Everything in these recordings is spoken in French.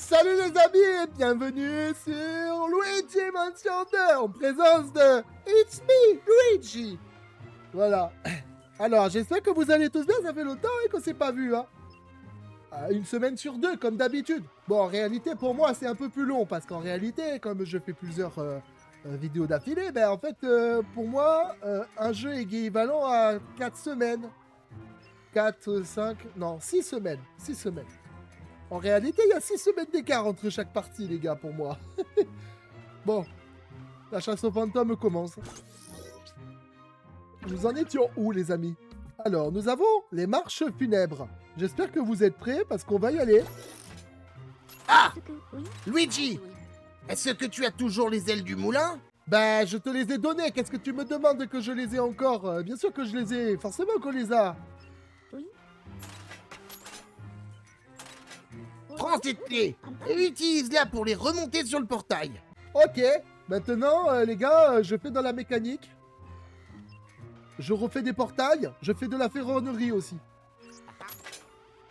Salut les amis et bienvenue sur Luigi Mansion 2 en présence de It's me, Luigi. Voilà. Alors, j'espère que vous allez tous bien, ça fait longtemps qu'on s'est pas vu, hein. Une semaine sur deux, comme d'habitude. Bon, en réalité, pour moi, c'est un peu plus long, parce qu'en réalité, comme je fais plusieurs vidéos d'affilée, ben en fait, pour moi, un jeu est équivalent à 4 semaines. 4, 5, non, 6 semaines. 6 semaines. En réalité, il y a 6 semaines d'écart entre chaque partie, les gars, pour moi. Bon, la chasse aux fantômes commence. Nous en étions où, les amis? Alors, nous avons les marches funèbres. J'espère que vous êtes prêts, parce qu'on va y aller. Ah, Oui. Luigi, est-ce que tu as toujours les ailes du moulin? Ben, je te les ai données. Qu'est-ce que tu me demandes que je les ai encore? Bien sûr que je les ai. Forcément qu'on les a. Oui. Prends cette clé et utilise-la pour les remonter sur le portail. Ok. Maintenant, les gars, je fais dans la mécanique. Je refais des portails. Je fais de la ferronnerie aussi.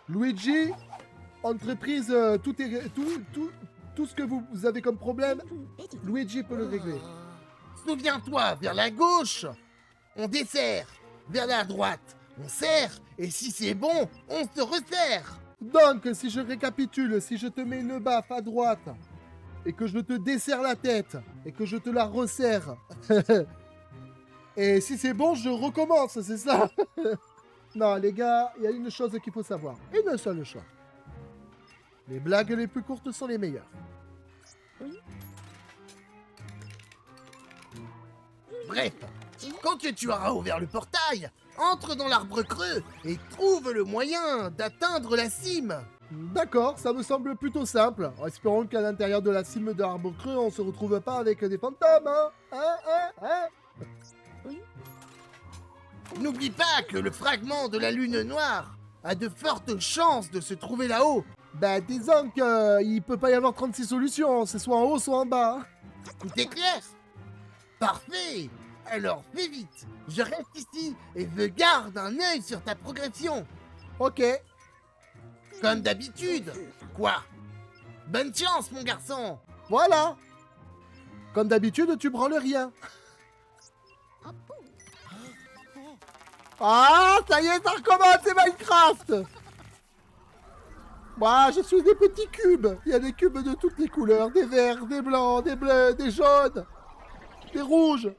Luigi, entreprise, tout ce que vous avez comme problème, Luigi peut le régler. Souviens-toi, vers la gauche, on dessert. Vers la droite, on serre. Et si c'est bon, on se resserre. Donc, si je récapitule, si je te mets une baffe à droite, et que je te desserre la tête, et que je te la resserre, et si c'est bon, je recommence, c'est ça? Non, les gars, il y a une chose qu'il faut savoir. Une seule chose. Les blagues les plus courtes sont les meilleures. Oui. Bref, quand tu auras ouvert le portail, entre dans l'arbre creux et trouve le moyen d'atteindre la cime. D'accord, ça me semble plutôt simple. Espérons qu'à l'intérieur de la cime de l'arbre creux, on se retrouve pas avec des fantômes, hein? N'oublie pas que le fragment de la lune noire a de fortes chances de se trouver là-haut. Bah, disons qu'il peut pas y avoir 36 solutions, c'est soit en haut, soit en bas. Tout est clair? Parfait! Alors fais vite, je reste ici et je garde un œil sur ta progression. Ok, Comme d'habitude. Quoi? Bonne chance, mon garçon! voilà. Comme d'habitude, tu branles rien. Ah, ça y est, ça recommence, c'est Minecraft. Moi, je suis des petits cubes. Il y a des cubes de toutes les couleurs, des verts, des blancs, des bleus, des jaunes, des rouges.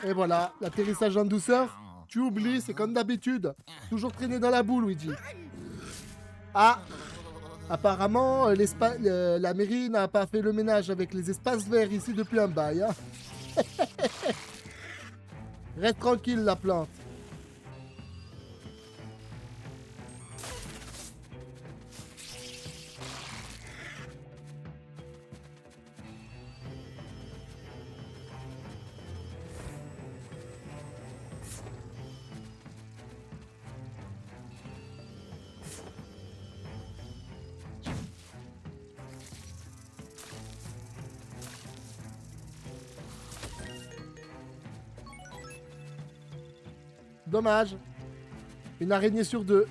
Et voilà, l'atterrissage en douceur. Tu oublies, c'est comme d'habitude. Toujours traîner dans la boue, Luigi. Ah, apparemment, la mairie n'a pas fait le ménage avec les espaces verts ici depuis un bail. Hein. Reste tranquille, la plante. Dommage. Une araignée sur deux.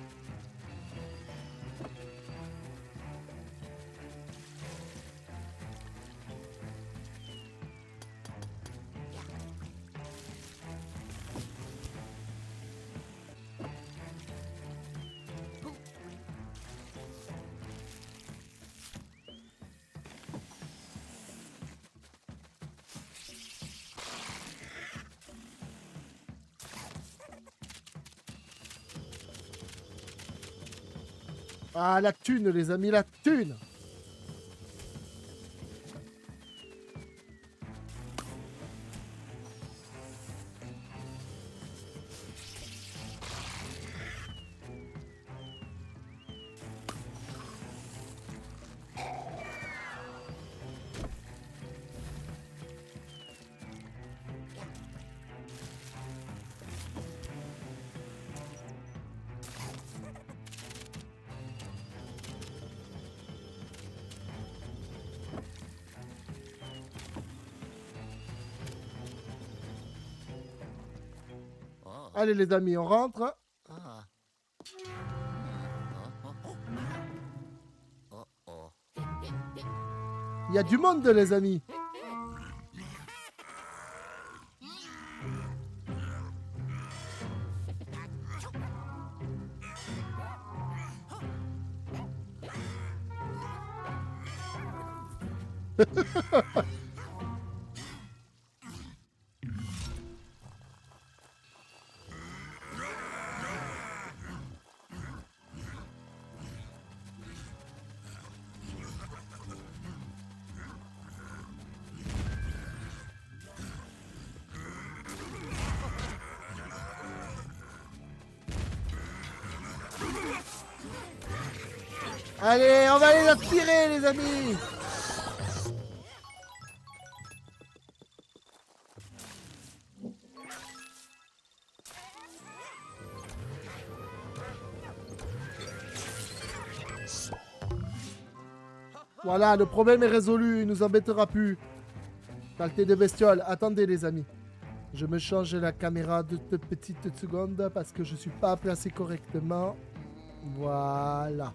Ah, la thune, les amis, la thune. Allez les amis, on rentre. Il y a du monde, les amis. Allez, on va les aspirer, les amis. Voilà, le problème est résolu, il nous embêtera plus. Saleté de bestiole. Attendez, les amis. Je me change la caméra de petites secondes parce que je suis pas placé correctement. Voilà.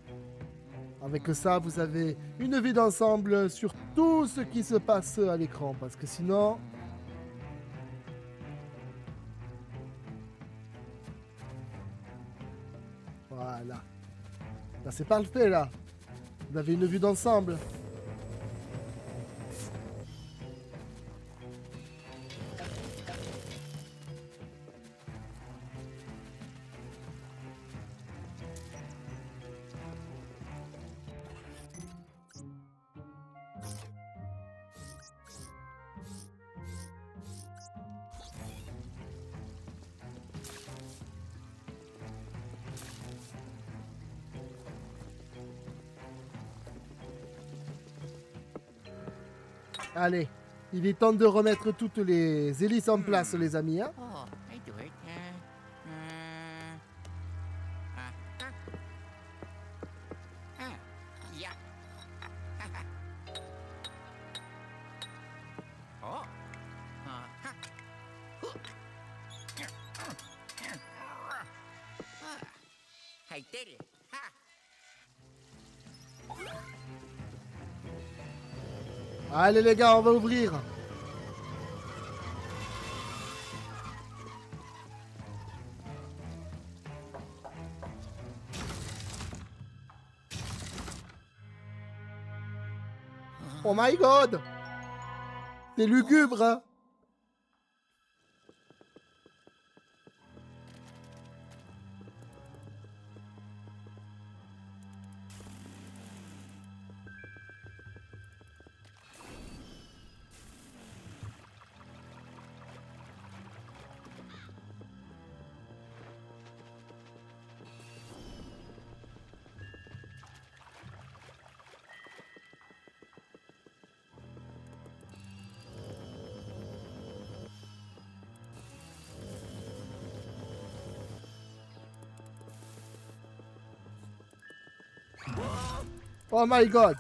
Avec ça, vous avez une vue d'ensemble sur tout ce qui se passe à l'écran. Parce que sinon... Voilà. Là, c'est parfait, là. Vous avez une vue d'ensemble. Allez, il est temps de remettre toutes les hélices en place, les amis. Hein. Oh, I do it. Yeah. Oh. I did it. Ha. Allez, les gars, on va ouvrir. Oh my god! C'est lugubre, hein? Oh my god!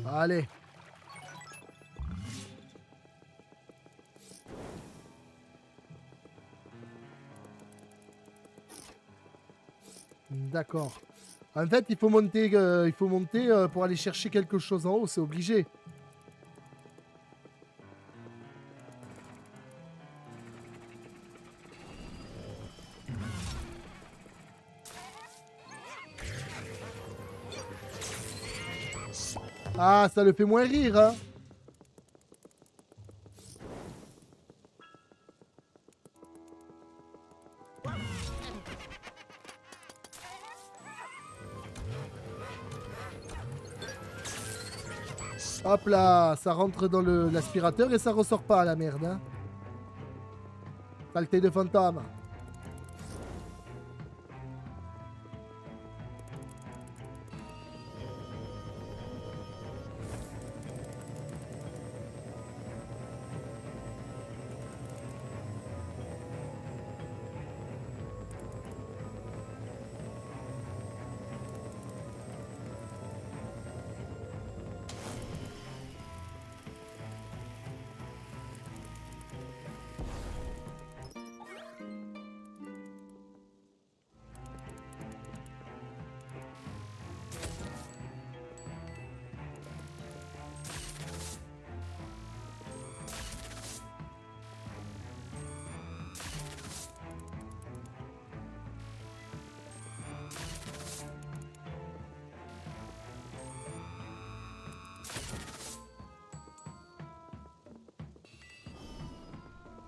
Allez. D'accord. En fait, il faut monter pour aller chercher quelque chose en haut, c'est obligé. Ah, ça le fait moins rire, hein. Hop là, ça rentre dans l'aspirateur et ça ressort pas, la merde. Hein. Saleté de fantôme.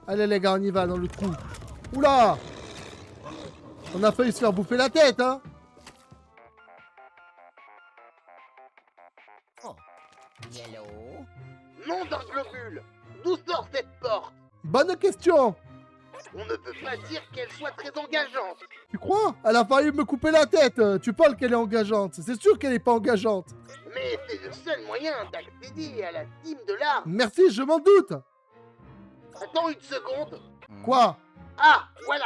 Allez les gars, on y va dans le trou. Oula! On a failli se faire bouffer la tête, hein? Oh. Yellow. Nom d'un globule! D'où sort cette porte? Bonne question! On ne peut pas dire qu'elle soit très engageante. Tu crois? Elle a failli me couper la tête. Tu parles qu'elle est engageante. C'est sûr qu'elle est pas engageante. Mais c'est le seul moyen d'accéder à la cime de l'arbre. Merci, je m'en doute. Attends une seconde. Quoi? Ah, voilà.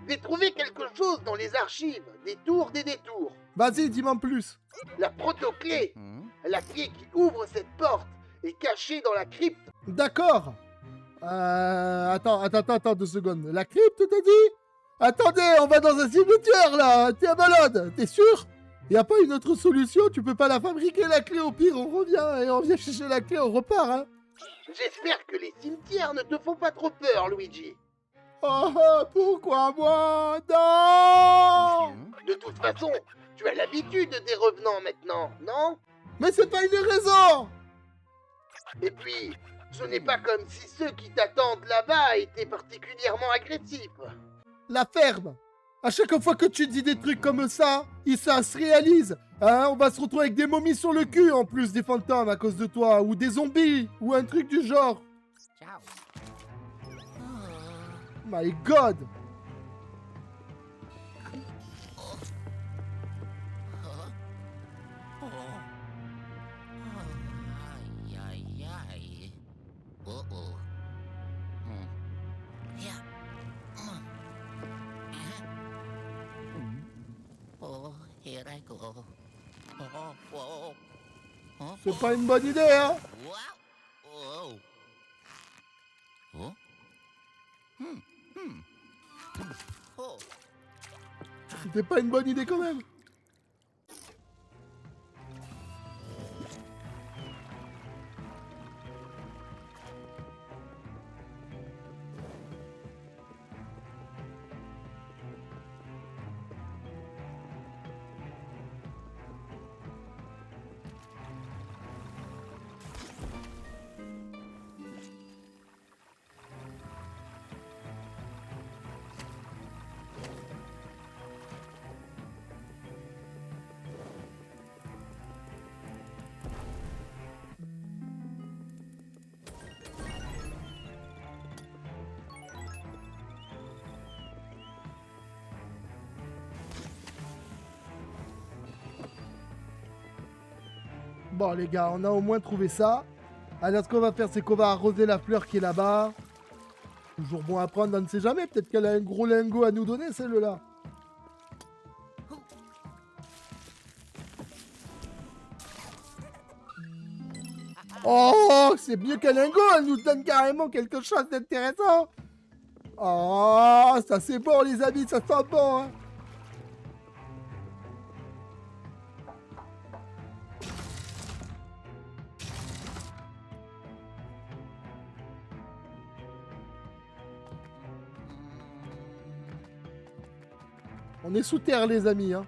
J'ai trouvé quelque chose dans les archives. Des détours. Vas-y, dis-moi en plus. La proto-clé. Hmm. La clé qui ouvre cette porte est cachée dans la crypte. D'accord. Attends 2 secondes. La crypte, t'as dit? Attendez, on va dans un cimetière, là. T'es malade, t'es sûr? Y a pas une autre solution? Tu peux pas la fabriquer, la clé? Au pire, on revient et on vient chercher la clé, on repart, hein. J'espère que les cimetières ne te font pas trop peur, Luigi. Oh, pourquoi moi? Non! Hmm. De toute façon, tu as l'habitude des revenants maintenant, non? Mais c'est pas une raison! Et puis, ce n'est pas comme si ceux qui t'attendent là-bas étaient particulièrement agressifs. La ferme. À chaque fois que tu dis des trucs comme ça se réalise. Hein, on va se retrouver avec des momies sur le cul en plus des fantômes à cause de toi, ou des zombies, ou un truc du genre. Ciao. My God. Aïe, aïe, aïe. Oh, oh. Hmm. Yeah. Oh, here I go. Oh, oh. Oh, C'est pas une bonne idée, hein. wow. Oh. Oh. Hmm. Hmm. Oh. C'était pas une bonne idée quand même. Bon les gars, on a au moins trouvé ça. Alors ce qu'on va faire, c'est qu'on va arroser la fleur qui est là-bas. Toujours bon à prendre, on ne sait jamais. Peut-être qu'elle a un gros lingot à nous donner, celle-là. Oh, c'est mieux qu'un lingot, elle nous donne carrément quelque chose d'intéressant. Oh, ça c'est bon les amis, ça sent bon. Hein. On est sous terre les amis. Hein.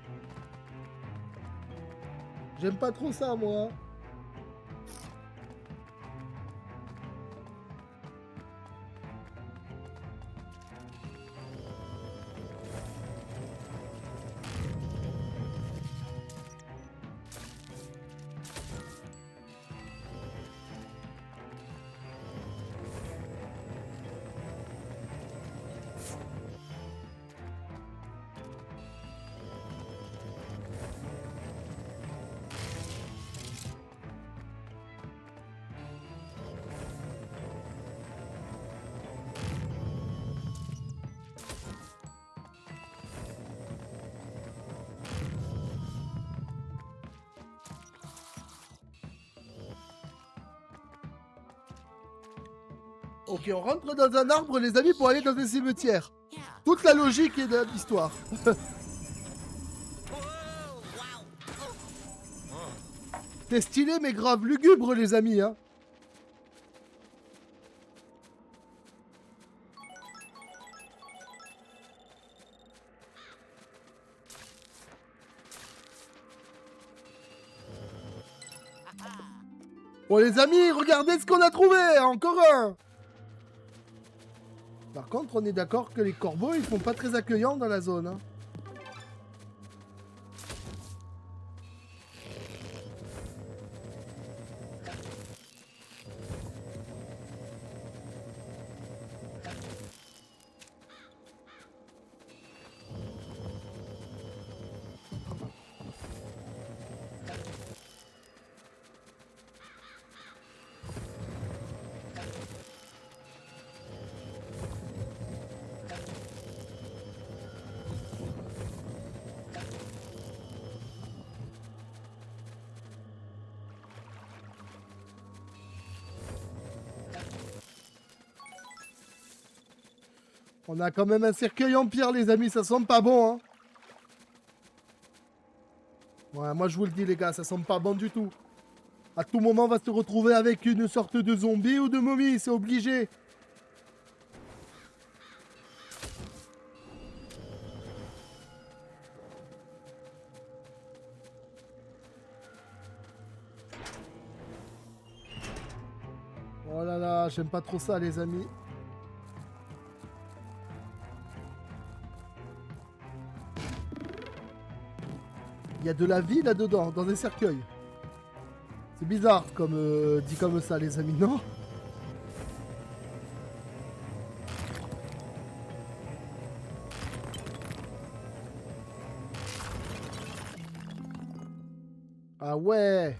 J'aime pas trop ça moi. Ok, on rentre dans un arbre, les amis, pour aller dans un cimetière. Yeah. Toute la logique est de l'histoire. Oh, wow. C'est stylé, mais grave lugubre, les amis. Hein. Bon, les amis, regardez ce qu'on a trouvé. Encore un. contre, on est d'accord que les corbeaux, ils sont pas très accueillants dans la zone. Hein. On a quand même un cercueil en pierre, les amis, ça sent pas bon, hein. Ouais, moi je vous le dis, les gars, ça sent pas bon du tout. À tout moment, on va se retrouver avec une sorte de zombie ou de momie, c'est obligé. Oh là là, j'aime pas trop ça, les amis. Il y a de la vie là-dedans, dans des cercueils. C'est bizarre comme dit comme ça, les amis, non? Ah ouais.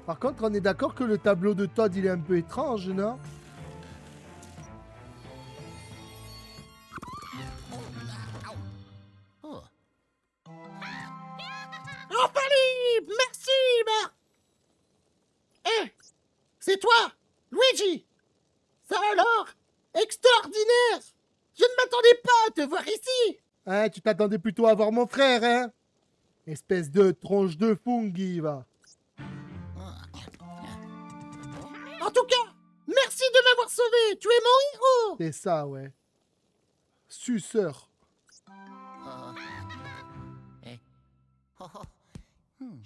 Par contre, on est d'accord que le tableau de Todd, il est un peu étrange, non? Oh. Enfin libre! Merci, Marc! Eh! C'est toi, Luigi! Ça alors? Extraordinaire! Je ne m'attendais pas à te voir ici! Hein, tu t'attendais plutôt à voir mon frère, hein? Espèce de tronche de fungi, va. En tout cas, merci de m'avoir sauvé! Tu es mon héros! C'est ça, ouais. Suceur. Oh. Eh. Oh, oh. Hmm.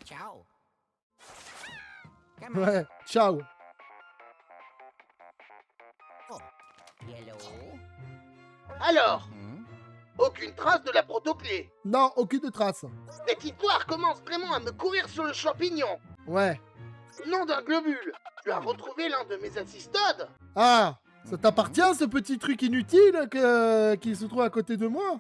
Ciao. Come on. Ouais, ciao. Oh. Hello. Alors, Hmm. aucune trace de la protoclé. Non, aucune trace. Cette histoire commence vraiment à me courir sur le champignon. Ouais. Nom d'un globule. Tu as retrouvé l'un de mes assistodes? Ah, ça t'appartient, ce petit truc inutile qui se trouve à côté de moi?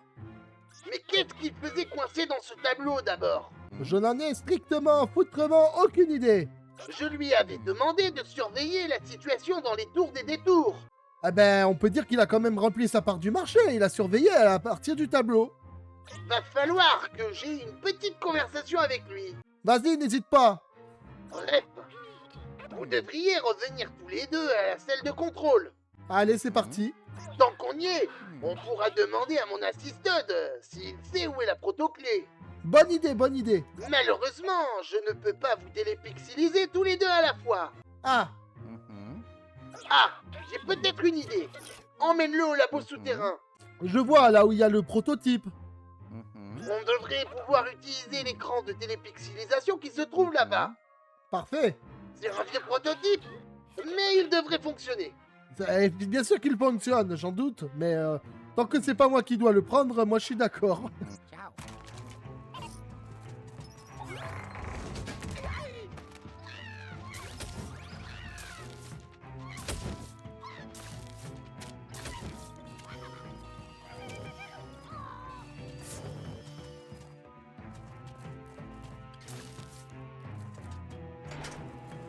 Mais qu'est-ce qu'il faisait coincé dans ce tableau d'abord? Je n'en ai strictement, foutrement aucune idée. Je lui avais demandé de surveiller la situation dans les tours des détours. Ah ben, on peut dire qu'il a quand même rempli sa part du marché. Il a surveillé à partir du tableau. Va falloir que j'ai une petite conversation avec lui. Vas-y, n'hésite pas. Bref, vous devriez revenir tous les deux à la salle de contrôle. Allez, c'est parti. Tant qu'on y est, on pourra demander à mon assistode s'il sait où est la protoclé. Bonne idée, bonne idée. Malheureusement, je ne peux pas vous télépixeliser tous les deux à la fois. Ah, Mhm. Ah, j'ai peut-être une idée. Emmène-le au labo souterrain. je vois là où il y a le prototype. Mhm. On devrait pouvoir utiliser l'écran de télépixelisation qui se trouve là-bas. Parfait. C'est un vieux prototype, mais il devrait fonctionner. Bien sûr qu'il fonctionne, j'en doute. Mais tant que c'est pas moi qui dois le prendre, moi je suis d'accord. Ciao.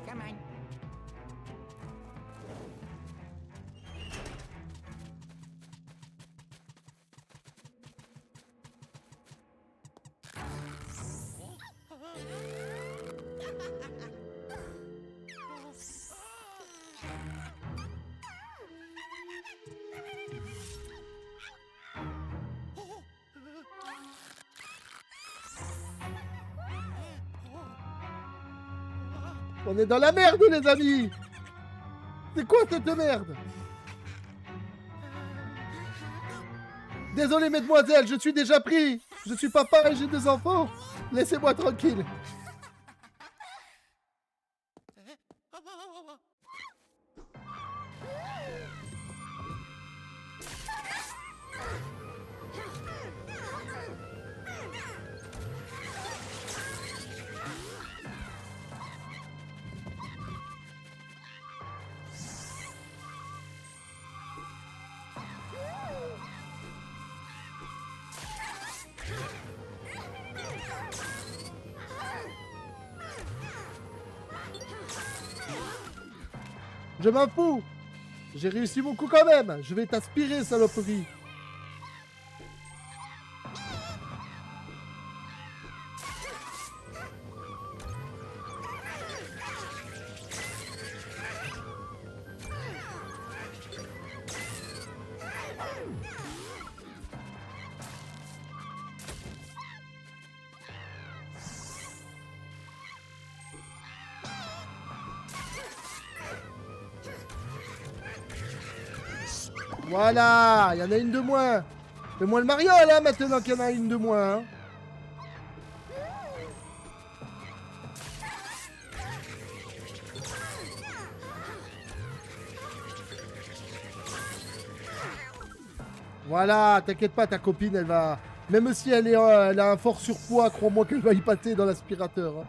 Come on. On est dans la merde, les amis. C'est quoi cette merde? Désolé, mesdemoiselles, je suis déjà pris. Je suis papa et j'ai 2 enfants. Laissez-moi tranquille. Je m'en fous. J'ai réussi mon coup quand même. Je vais t'aspirer, saloperie. Voilà, il y en a une de moins. Fais-moi le mariole, hein, maintenant qu'il y en a une de moins. Hein. Voilà, t'inquiète pas, ta copine, elle va... Même si elle, elle a un fort surpoids, crois-moi qu'elle va y pâter dans l'aspirateur. Hein.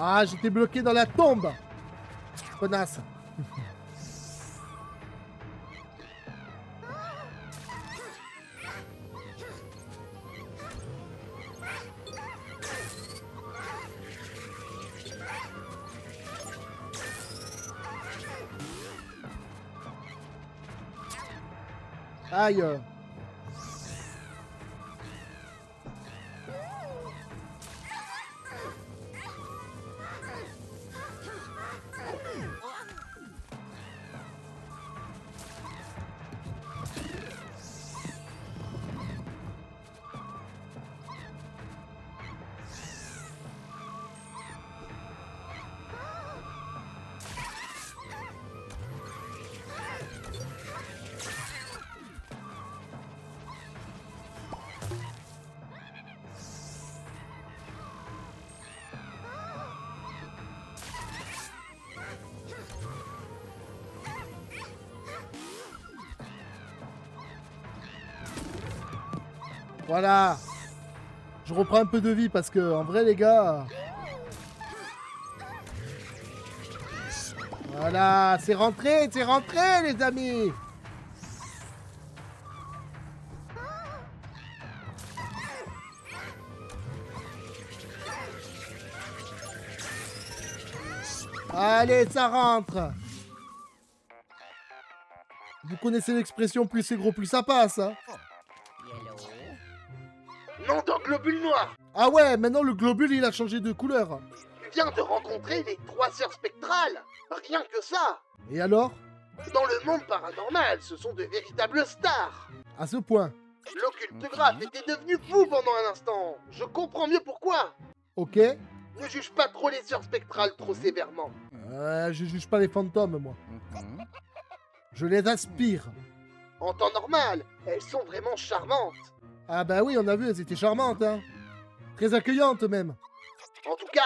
Ah, j'étais bloqué dans la tombe. Connasse. Aïe. Voilà. Je reprends un peu de vie parce que, en vrai, les gars... Voilà, c'est rentré, les amis. Allez, ça rentre. Vous connaissez l'expression plus c'est gros, plus ça passe, hein. Yellow. Nom d'un globule noir. Ah ouais, maintenant le globule, il a changé de couleur. Tu viens de rencontrer les 3 sœurs spectrales. Rien que ça. Et alors? Dans le monde paranormal, ce sont de véritables stars. À ce point. L'occultographe était devenu fou pendant un instant. Je comprends mieux pourquoi. Ok. Ne juge pas trop les sœurs spectrales trop sévèrement. Je juge pas les fantômes, moi. Mhm. Je les aspire. En temps normal, elles sont vraiment charmantes. Ah bah oui, on a vu, elles étaient charmantes, hein. Très accueillantes, même. En tout cas,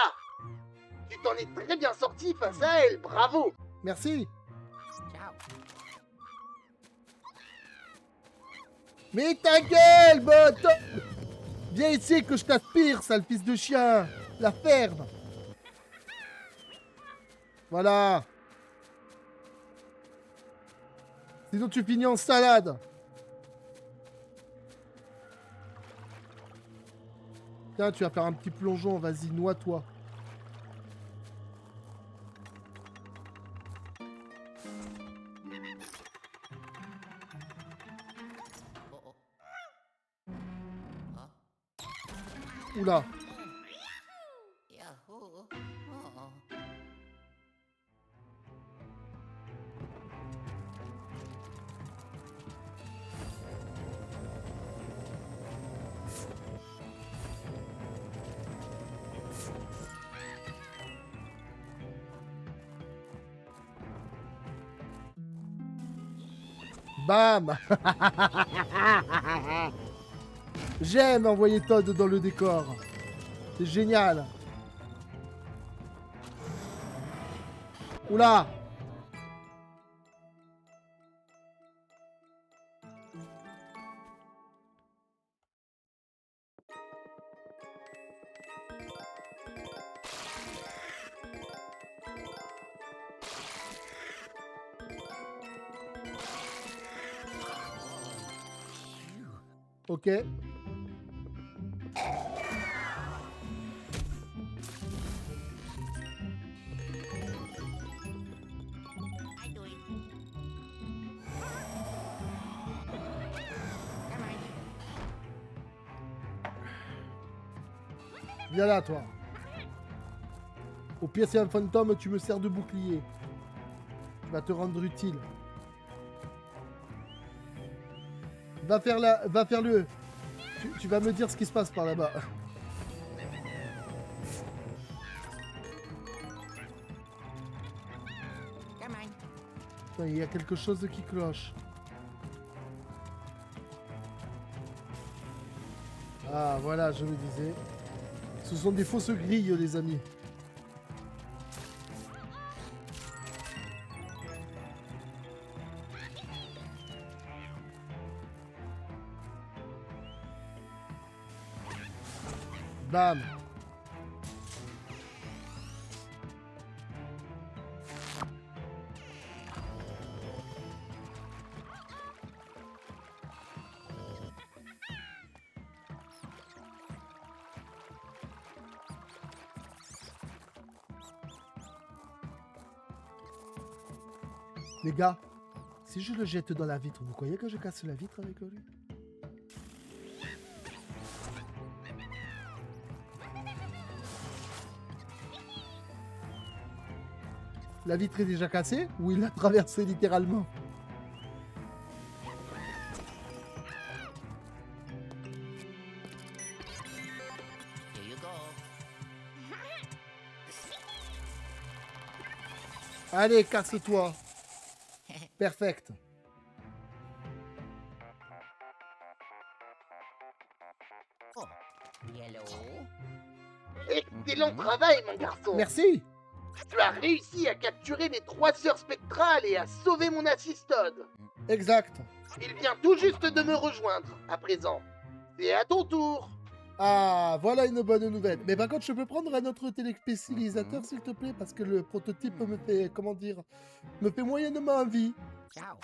tu t'en es très bien sorti face à elles, bravo. Merci. Ciao. Mais ta gueule, bot! Viens ici que je t'aspire, sale fils de chien. La ferme. Voilà. Sinon tu finis en salade. Tiens, tu vas faire un petit plongeon, vas-y, noie-toi. Oula. Yahoo! Oh. Bam. J'aime envoyer Todd dans le décor. C'est génial. Oula. Ok. I do it. Come on. Viens là, toi. Au pire, c'est un fantôme, tu me sers de bouclier. Tu vas te rendre utile. Va faire le. Tu vas me dire ce qui se passe par là-bas. Come on. Putain, il y a quelque chose qui cloche. Ah, voilà, je me disais. Ce sont des fausses grilles, les amis. Bam. Les gars, si je le jette dans la vitre, vous croyez que je casse la vitre avec lui? La vitre est déjà cassée ou il l'a traversée littéralement? Here you go. Allez, casse-toi. Perfect. Oh. Yellow. Excellent travail, mon garçon. Merci. Tu as réussi à capturer les 3 sœurs spectrales et à sauver mon assistode. Exact. Il vient tout juste de me rejoindre, à présent. C'est à ton tour. Ah, voilà une bonne nouvelle. Mais par contre, je peux prendre un autre téléspécialisateur, s'il te plaît, parce que le prototype me fait, comment dire, me fait moyennement envie. Ciao.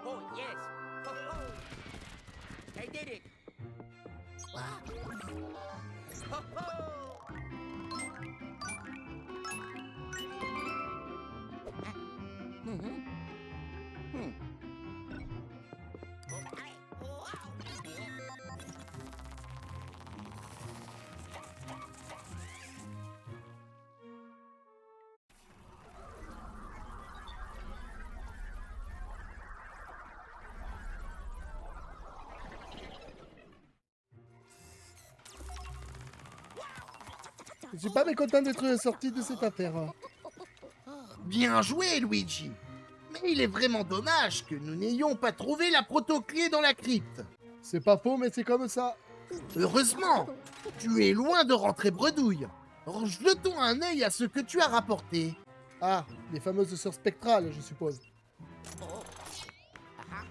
Oh, yes. Ho, ho. I did it. Wow. Ho, ho. Mhm. Hmm. Oh, I- oh, ow. Je suis pas mécontent d'être sorti de cette affaire. Bien joué, Luigi. Mais il est vraiment dommage que nous n'ayons pas trouvé la proto-clé dans la crypte. C'est pas faux, mais c'est comme ça. Heureusement, tu es loin de rentrer bredouille. Jetons un œil à ce que tu as rapporté. Ah, les fameuses sœurs spectrales, je suppose. Oh. Aha.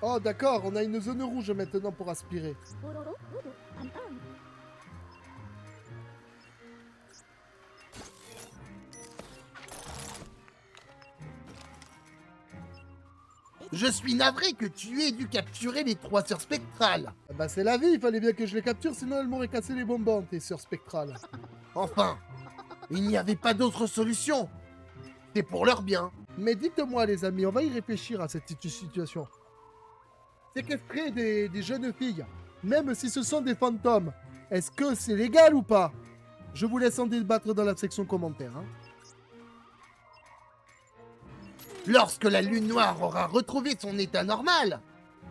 Oh, d'accord, on a une zone rouge maintenant pour aspirer. Je suis navré que tu aies dû capturer les 3 sœurs spectrales. Ah bah c'est la vie, il fallait bien que je les capture, sinon elles m'auraient cassé les bonbons, tes sœurs spectrales. Enfin, il n'y avait pas d'autre solution. C'est pour leur bien. Mais dites-moi les amis, on va y réfléchir à cette situation. Séquestrer des jeunes filles, même si ce sont des fantômes, est-ce que c'est légal ou pas? Je vous laisse en débattre dans la section commentaires. Hein. Lorsque la lune noire aura retrouvé son état normal,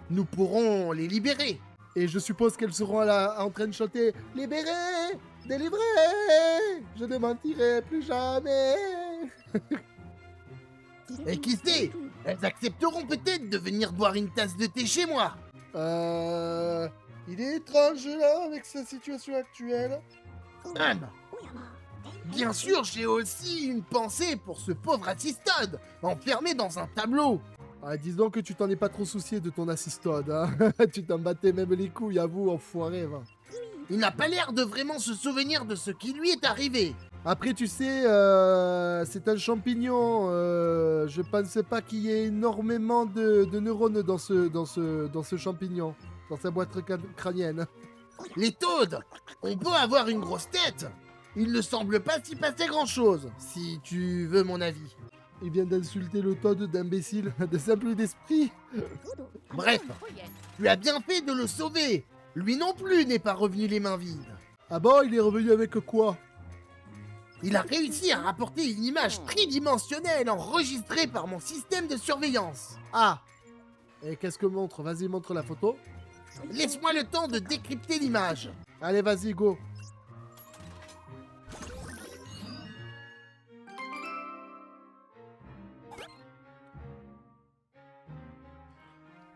nous pourrons les libérer. Et je suppose qu'elles seront en train de chanter « Libérés, délivrés, je ne mentirai plus jamais ». Et qui sait, elles accepteront peut-être de venir boire une tasse de thé chez moi. Il est étrange là avec sa situation actuelle. Bien sûr, j'ai aussi une pensée pour ce pauvre assistode, enfermé dans un tableau. Ah, disons que tu t'en es pas trop soucié de ton assistode, hein. Tu t'en battais même les couilles, à vous, enfoiré, va. Il n'a pas l'air de vraiment se souvenir de ce qui lui est arrivé. Après, tu sais, c'est un champignon. Je pensais pas qu'il y ait énormément de neurones dans ce champignon, dans sa boîte crânienne. Les taudes, on peut avoir une grosse tête. Il ne semble pas s'y passer grand-chose, si tu veux mon avis. Il vient d'insulter le Toad d'imbécile, de simple d'esprit. Bref, Oh yes. tu as bien fait de le sauver. Lui non plus n'est pas revenu les mains vides. Ah bon, il est revenu avec quoi? Il a réussi à rapporter une image tridimensionnelle enregistrée par mon système de surveillance. Ah. Et qu'est-ce que montre? Vas-y, montre la photo. Laisse-moi le temps de décrypter l'image. Allez, vas-y, go.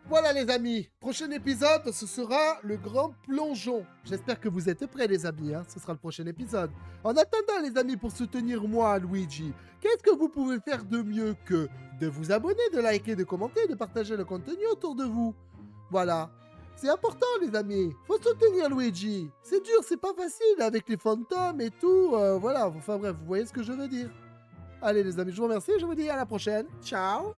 Voilà les amis, prochain épisode, ce sera le grand plongeon. J'espère que vous êtes prêts les amis, hein. Ce sera le prochain épisode. En attendant les amis, pour soutenir moi, Luigi, qu'est-ce que vous pouvez faire de mieux que de vous abonner, de liker, de commenter, de partager le contenu autour de vous? Voilà, c'est important les amis, faut soutenir Luigi. C'est dur, c'est pas facile avec les fantômes et tout, voilà, enfin bref, vous voyez ce que je veux dire. Allez les amis, je vous remercie, je vous dis à la prochaine, ciao.